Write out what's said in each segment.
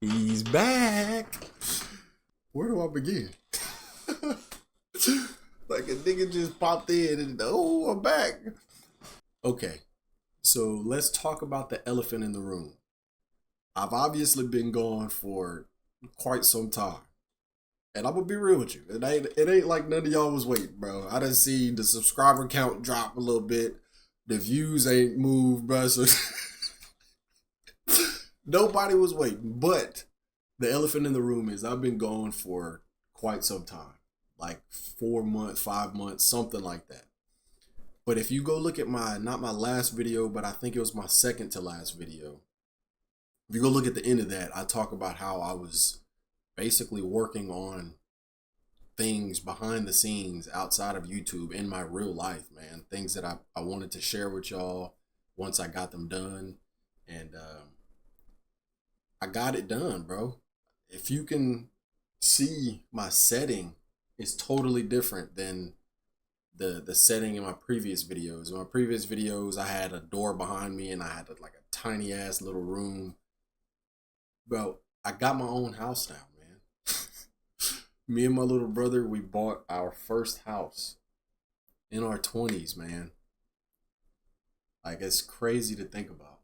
He's back. Where do I begin? Like a nigga just popped in and oh, I'm back. Okay, so let's talk about the elephant in the room. I've obviously been gone for quite some time. And I'm gonna be real with you. It ain't like none of y'all was waiting, bro. I done seen the subscriber count drop a little bit. The views ain't moved, bro. So nobody was waiting. But the elephant in the room is I've been gone for quite some time. Like 4 months, 5 months, something like that. But if you go look at not my last video, but I think it was my second to last video. If you go look at the end of that, I talk about how I was basically working on things behind the scenes outside of YouTube in my real life, man. Things that I wanted to share with y'all once I got them done. And I got it done, bro. If you can see, my setting is totally different than the setting in my previous videos. In my previous videos, I had a door behind me and I had like a tiny ass little room. Bro, I got my own house now, man. Me and my little brother, we bought our first house in our 20s, man. Like, it's crazy to think about.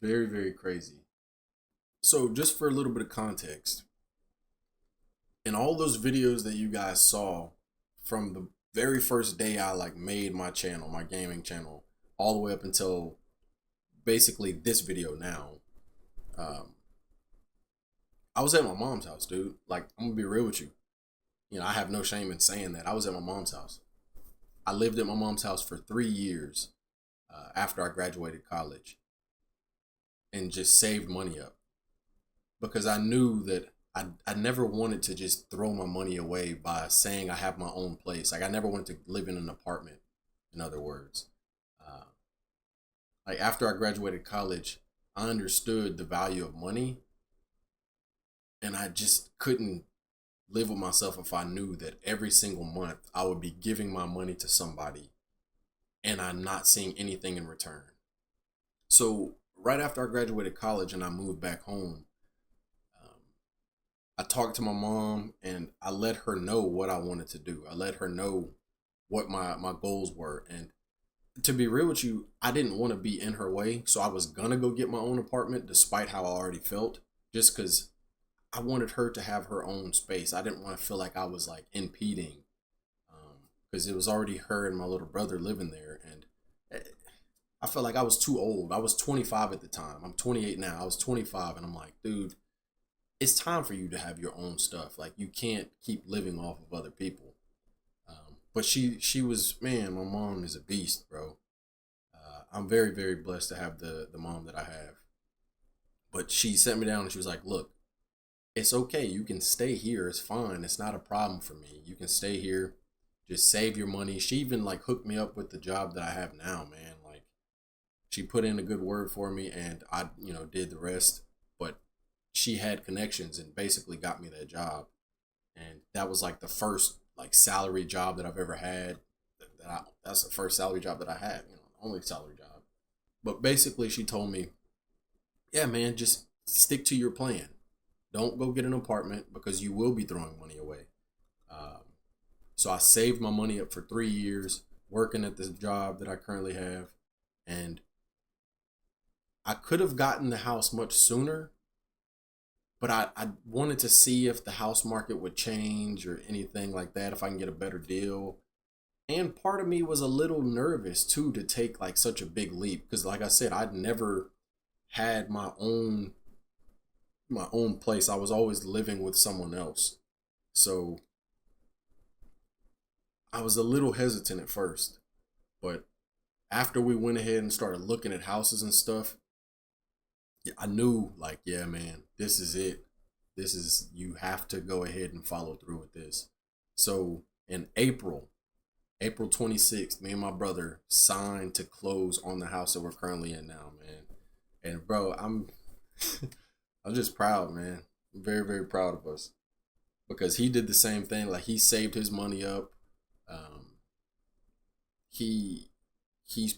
Very, very crazy. So, just for a little bit of context, in all those videos that you guys saw from the very first day I like made my channel, my gaming channel, all the way up until basically this video now, um, I was at my mom's house, dude. Like, I'm gonna be real with you. You know, I have no shame in saying that. I was at my mom's house. I lived at my mom's house for 3 years after I graduated college and just saved money up because I knew that I never wanted to just throw my money away by saying I have my own place. Like, I never wanted to live in an apartment, in other words. Uh, like, after I graduated college, I understood the value of money and I just couldn't live with myself if I knew that every single month I would be giving my money to somebody and I'm not seeing anything in return. So right after I graduated college and I moved back home, um, I talked to my mom and I let her know what I wanted to do. I let her know what my goals were. And to be real with you, I didn't want to be in her way. So I was gonna go get my own apartment despite how I already felt, just because I wanted her to have her own space. I didn't want to feel like I was like impeding, because it was already her and my little brother living there, and I felt like I was too old. I was 25 at the time. I'm 28 now. I was 25, and I'm like, dude, it's time for you to have your own stuff. Like, you can't keep living off of other people. But she was, man. My mom is a beast, bro. I'm very very blessed to have the mom that I have. But she sat me down and she was like, look, it's okay. You can stay here. It's fine. It's not a problem for me. You can stay here. Just save your money. She even like hooked me up with the job that I have now, man. Like, she put in a good word for me and I, did the rest. But she had connections and basically got me that job. And that was like the first like salary job that I've ever had. That's the first salary job that I had, only salary job. But basically she told me, yeah, man, just stick to your plan. Don't go get an apartment because you will be throwing money away. Um, so I saved my money up for 3 years working at this job that I currently have. And I could have gotten the house much sooner, but I wanted to see if the house market would change or anything like that, if I can get a better deal. And part of me was a little nervous too to take like such a big leap because, like I said, I'd never had my own place. I was always living with someone else. So I was a little hesitant at first, but after we went ahead and started looking at houses and stuff, yeah, I knew like, yeah, man, this is it. You have to go ahead and follow through with this. So in April 26th, me and my brother signed to close on the house that we're currently in now, man. And bro, I'm just proud, man. I'm very, very proud of us because he did the same thing. Like, he saved his money up. Um, he he's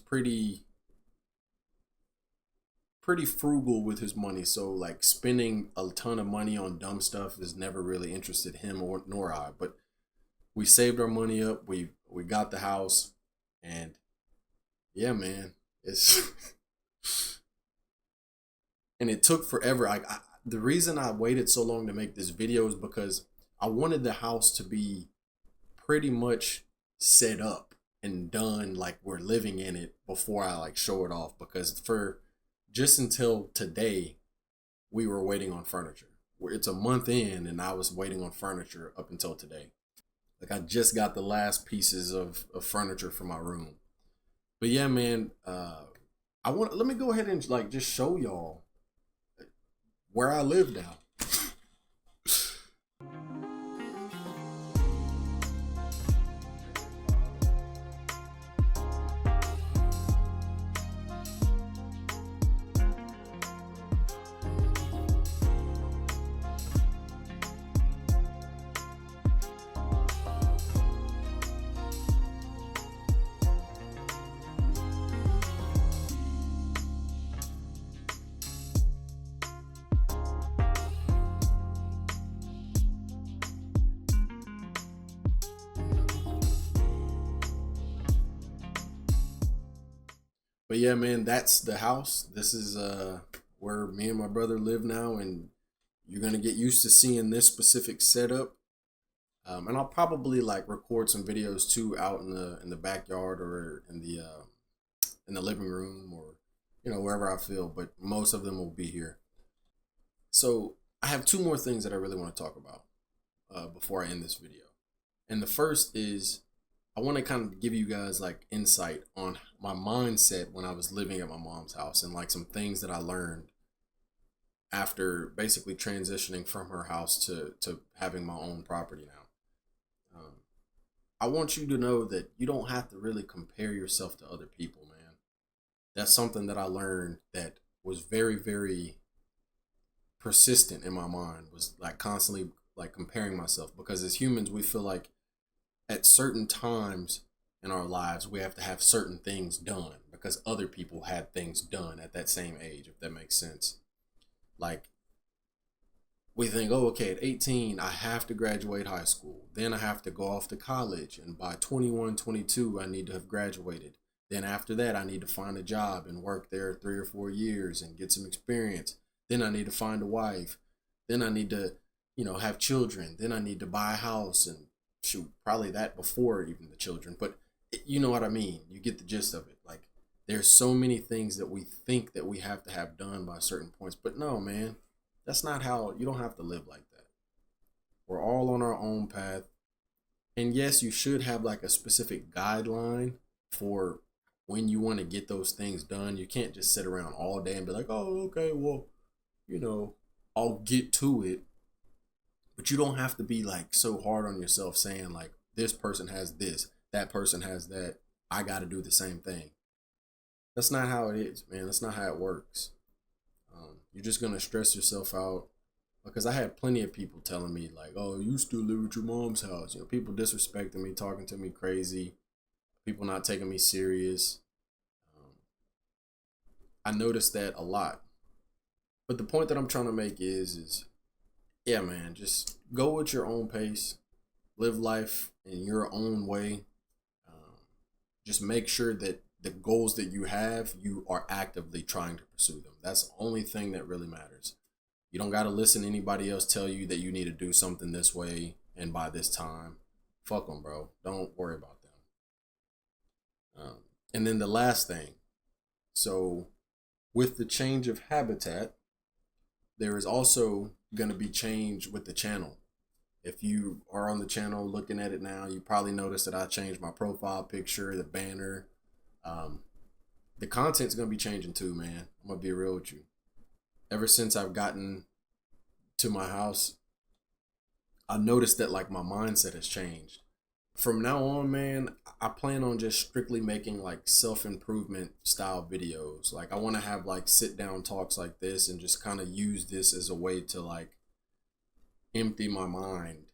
pretty frugal with his money, so like spending a ton of money on dumb stuff has never really interested him or nor I. But we saved our money up. We got the house, and yeah, man, it's and it took forever. The reason I waited so long to make this video is because I wanted the house to be pretty much set up and done, like we're living in it, before I like show it off. Because for just until today, we were waiting on furniture. It's a month in, and I was waiting on furniture up until today. Like I just got the last pieces of furniture for my room. But yeah, man, let me go ahead and like just show y'all where I live now. But yeah, man, that's the house. This is where me and my brother live now, and you're gonna get used to seeing this specific setup. And I'll probably like record some videos too out in the backyard or in the living room, or wherever I feel. But most of them will be here. So I have two more things that I really want to talk about before I end this video. And the first is I want to kind of give you guys like insight on my mindset when I was living at my mom's house, and like some things that I learned after basically transitioning from her house to having my own property now. I want you to know that you don't have to really compare yourself to other people, man. That's something that I learned that was very, very persistent in my mind, was like constantly like comparing myself, because as humans we feel like at certain times in our lives we have to have certain things done because other people had things done at that same age, if that makes sense. Like we think, oh, okay, at 18 I have to graduate high school, then I have to go off to college, and by 21, 22 I need to have graduated. Then after that I need to find a job and work there 3 or 4 years and get some experience. Then I need to find a wife. Then I need to have children. Then I need to buy a house, and shoot, probably that before even the children. But you know what I mean. You get the gist of it. Like there's so many things that we think that we have to have done by certain points, but no, man, that's not how. You don't have to live like that. We're all on our own path. And yes, you should have like a specific guideline for when you want to get those things done. You can't just sit around all day and be like, oh, okay, well, you know, I'll get to it. But you don't have to be like so hard on yourself saying like this person has this, that person has that, I got to do the same thing. That's not how it is, man. That's not how it works. You're just going to stress yourself out, because I had plenty of people telling me like, oh, you still live at your mom's house. People disrespecting me, talking to me crazy, people not taking me serious. I noticed that a lot. But the point that I'm trying to make is yeah, man, just go at your own pace, live life in your own way. Um, just make sure that the goals that you have, you are actively trying to pursue them. That's the only thing that really matters. You don't got to listen to anybody else tell you that you need to do something this way and by this time. Fuck them, bro. Don't worry about them. And then the last thing. So with the change of habitat, there is also going to be change with the channel. If you are on the channel looking at it now, you probably noticed that I changed my profile picture, the banner. The content's going to be changing too, man. I'm going to be real with you. Ever since I've gotten to my house, I noticed that like my mindset has changed. From now on, man, I plan on just strictly making like self-improvement style videos. Like I want to have like sit down talks like this and just kind of use this as a way to like empty my mind,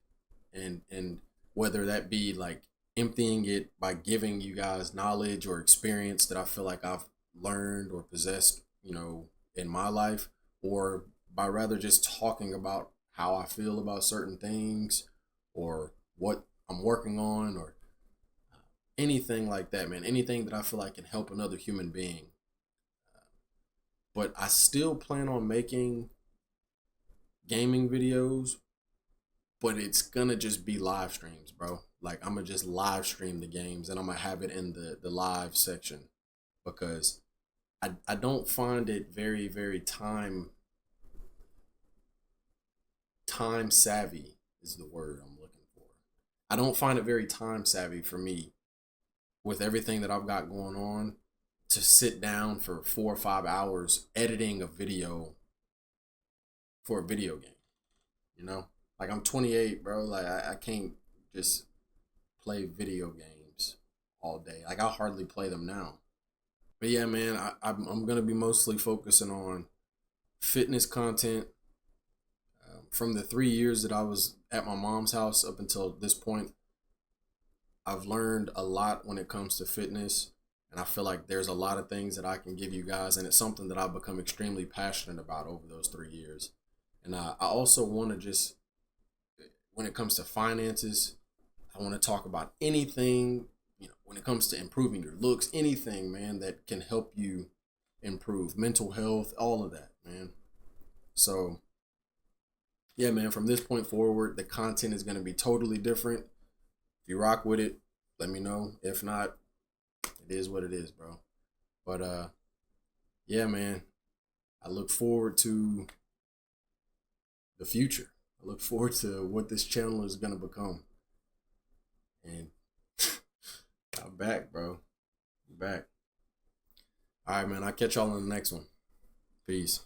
and whether that be like emptying it by giving you guys knowledge or experience that I feel like I've learned or possessed, in my life, or by rather just talking about how I feel about certain things or what I'm working on or anything like that, man. Anything that I feel like can help another human being. But I still plan on making gaming videos, but it's gonna just be live streams, bro. Like I'm gonna just live stream the games and I'm gonna have it in the live section because I don't find it very time savvy is the word I'm looking for. I don't find it very time savvy for me with everything that I've got going on to sit down for 4 or 5 hours editing a video for a video game. You know, like I'm 28, bro. Like I can't just play video games all day. Like I hardly play them now. But yeah, man, I'm gonna be mostly focusing on fitness content. From the 3 years that I was at my mom's house up until this point, I've learned a lot when it comes to fitness. And I feel like there's a lot of things that I can give you guys. And it's something that I've become extremely passionate about over those 3 years. And I also want to just, when it comes to finances, I want to talk about anything, when it comes to improving your looks, anything, man, that can help you improve mental health, all of that, man. So, yeah, man, from this point forward, the content is going to be totally different. If you rock with it, let me know. If not, it is what it is, bro. But yeah, man, I look forward to the future. I look forward to what this channel is gonna become. And I'm back, bro. I'm back. All right, man. I'll catch y'all on the next one. Peace.